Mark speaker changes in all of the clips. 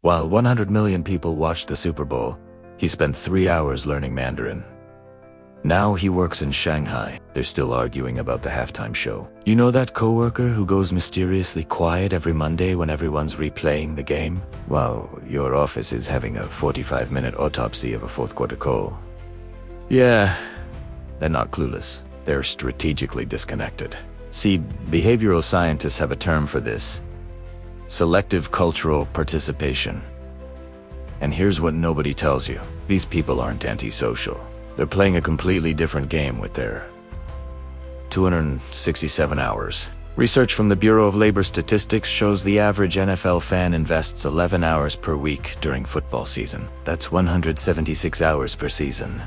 Speaker 1: While 100 million people watched the Super Bowl, he spent 3 hours learning Mandarin. Now he works in Shanghai. They're still arguing about the halftime show. You know that coworker who goes mysteriously quiet every Monday when everyone's replaying the game? Well, your office is having a 45-minute autopsy of a fourth-quarter call. Yeah, they're not clueless. They're strategically disconnected. See, behavioral scientists have a term for this: selective cultural participation. And here's what nobody tells you. These people aren't antisocial. They're playing a completely different game with their 267 hours. Research from the Bureau of Labor Statistics shows the average NFL fan invests 11 hours per week during football season. That's 176 hours per season,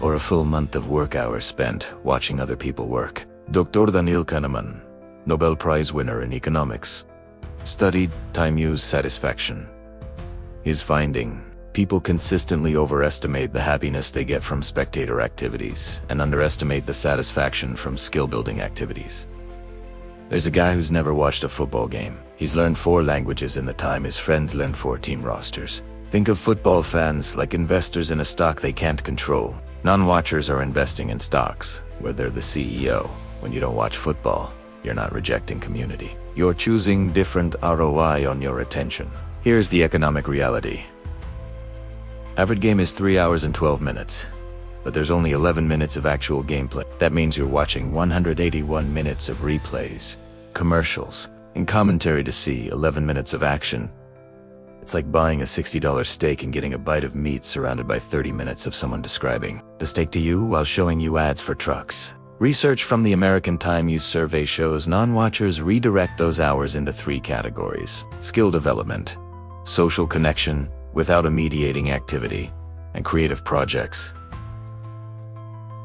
Speaker 1: or a full month of work hours spent watching other people work. Dr. Daniel Kahneman, Nobel Prize winner in economics, studied time use satisfaction. His finding: people consistently overestimate the happiness they get from spectator activities and underestimate the satisfaction from skill-building activities. There's a guy who's never watched a football game. He's learned 4 languages in the time his friends learned 4 team rosters. Think of football fans like investors in a stock they can't control. Non-watchers are investing in stocks where they're the CEO. When you don't watch football, you're not rejecting community. You're choosing different ROI on your attention. Here's the economic reality. Average game is 3 hours and 12 minutes, but there's only 11 minutes of actual gameplay. That means you're watching 181 minutes of replays, commercials, and commentary to see 11 minutes of action. It's like buying a $60 steak and getting a bite of meat surrounded by 30 minutes of someone describing the steak to you while showing you ads for trucks. Research from the American Time Use Survey shows non-watchers redirect those hours into 3 categories: skill development, social connection without a mediating activity, and creative projects.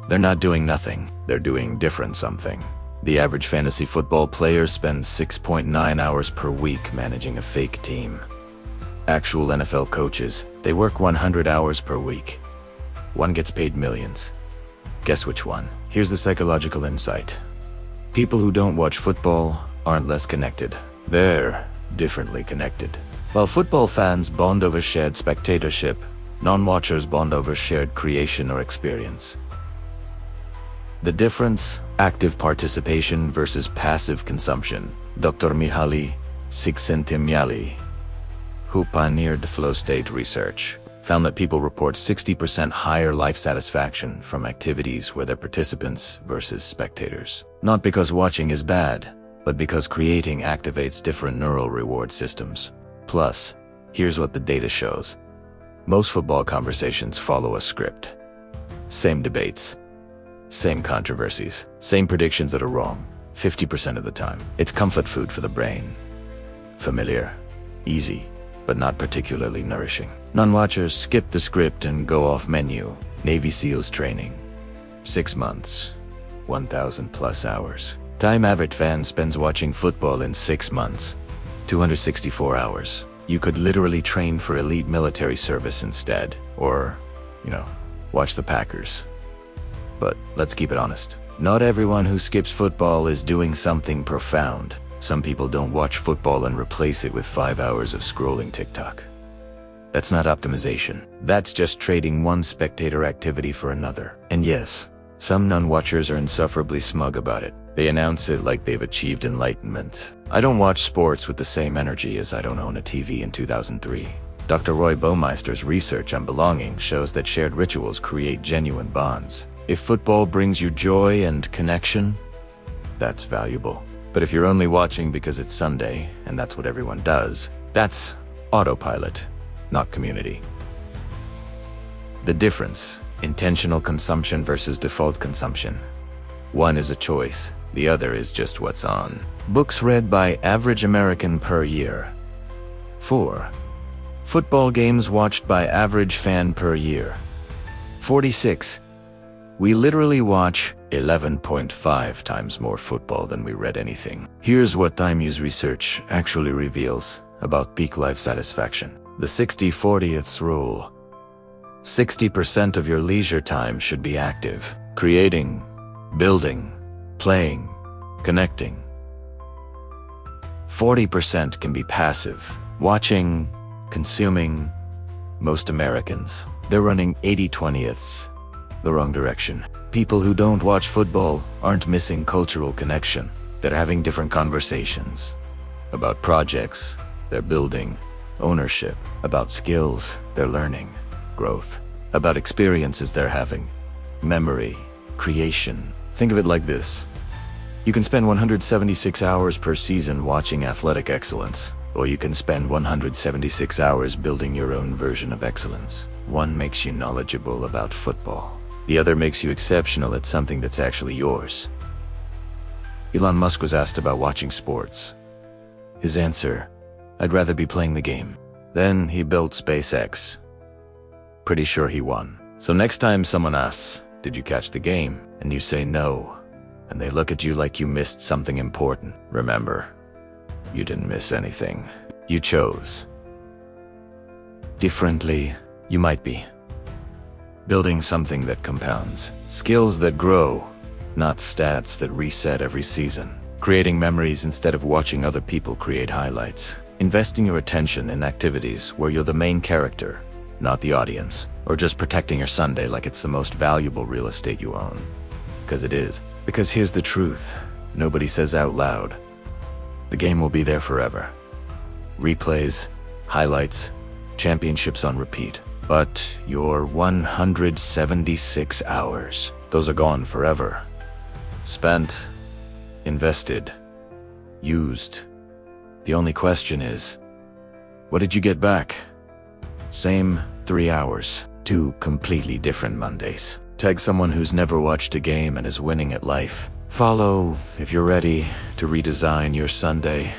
Speaker 1: They're not doing nothing, they're doing different something. The average fantasy football player spends 6.9 hours per week managing a fake team. Actual NFL coaches, they work 100 hours per week. One gets paid millions. Guess which one? Here's the psychological insight. People who don't watch football aren't less connected. They're differently connected. While football fans bond over shared spectatorship, non-watchers bond over shared creation or experience. The difference: active participation versus passive consumption. Dr. Mihaly Csikszentmihalyi, who pioneered flow state research, found that people report 60% higher life satisfaction from activities where they're participants versus spectators. Not because watching is bad, but because creating activates different neural reward systems. Plus, here's what the data shows. Most football conversations follow a script. Same debates, same controversies, same predictions that are wrong, 50% of the time. It's comfort food for the brain. Familiar, easy, but not particularly nourishing. Non-watchers skip the script and go off menu. Navy SEALs training. 6 months, 1,000 plus hours. Time average fan spends watching football in 6 months, 264 hours. You could literally train for elite military service instead, or, watch the Packers. But let's keep it honest. Not everyone who skips football is doing something profound. Some people don't watch football and replace it with 5 hours of scrolling TikTok. That's not optimization. That's just trading one spectator activity for another. And yes, some non-watchers are insufferably smug about it. They announce it like they've achieved enlightenment. I don't watch sports with the same energy as I don't own a TV in 2003. Dr. Roy Baumeister's research on belonging shows that shared rituals create genuine bonds. If football brings you joy and connection, that's valuable. But if you're only watching because it's Sunday, and that's what everyone does, that's autopilot, not community. The difference: intentional consumption versus default consumption. One is a choice, the other is just what's on. Books read by average American per year. 4. Football games watched by average fan per year. 46. We literally watch 11.5 times more football than we read anything. Here's what Time Use research actually reveals about peak life satisfaction. The 60-40th rule. 60% of your leisure time should be active, creating, building, playing, connecting. 40% can be passive, watching, consuming most Americans. They're running 80/20ths the wrong direction. People who don't watch football aren't missing cultural connection. They're having different conversations about projects they're building, ownership, about skills they're learning, growth, about experiences they're having, memory, creation. Think of it like this. You can spend 176 hours per season watching athletic excellence, or you can spend 176 hours building your own version of excellence. One makes you knowledgeable about football. The other makes you exceptional at something that's actually yours. Elon Musk was asked about watching sports. His answer, I'd rather be playing the game. Then he built SpaceX. Pretty sure he won. So next time someone asks, did you catch the game? And you say no, and they look at you like you missed something important. Remember, you didn't miss anything. You chose. Differently, you might be building something that compounds, skills that grow, not stats that reset every season. Creating memories instead of watching other people create highlights. Investing your attention in activities where you're the main character, not the audience, or just protecting your Sunday like it's the most valuable real estate you own. Because it is. Because here's the truth, nobody says out loud. The game will be there forever. Replays, highlights, championships on repeat. But your 176 hours, those are gone forever. Spent, invested, used. The only question is, what did you get back? Same 3 hours, 2 completely different Mondays. Tag someone who's never watched a game and is winning at life. Follow if you're ready to redesign your Sunday.